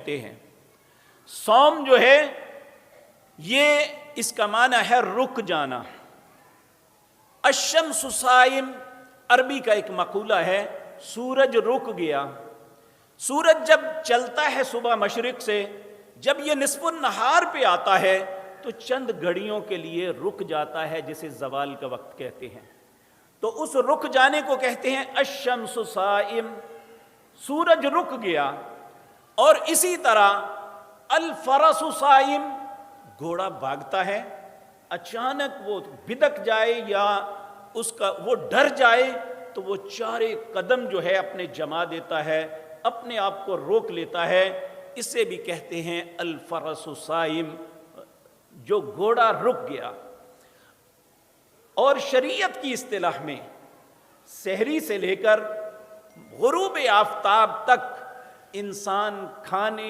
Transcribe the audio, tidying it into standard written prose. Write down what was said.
ہیں۔ صوم جو ہے یہ اس کا معنی ہے رک جانا۔ الشمس صائم عربی کا ایک مقولہ ہے، سورج رک گیا۔ سورج جب چلتا ہے صبح مشرق سے، جب یہ نصف النہار پہ آتا ہے تو چند گھڑیوں کے لیے رک جاتا ہے، جسے زوال کا وقت کہتے ہیں۔ تو اس رک جانے کو کہتے ہیں الشمس صائم، سورج رک گیا۔ اور اسی طرح الفرس صائم، گھوڑا بھاگتا ہے، اچانک وہ بدک جائے یا وہ ڈر جائے تو وہ چارے قدم جو ہے اپنے جما دیتا ہے، اپنے آپ کو روک لیتا ہے۔ اسے بھی کہتے ہیں الفرس صائم، جو گھوڑا رک گیا۔ اور شریعت کی اصطلاح میں سحری سے لے کر غروب آفتاب تک انسان کھانے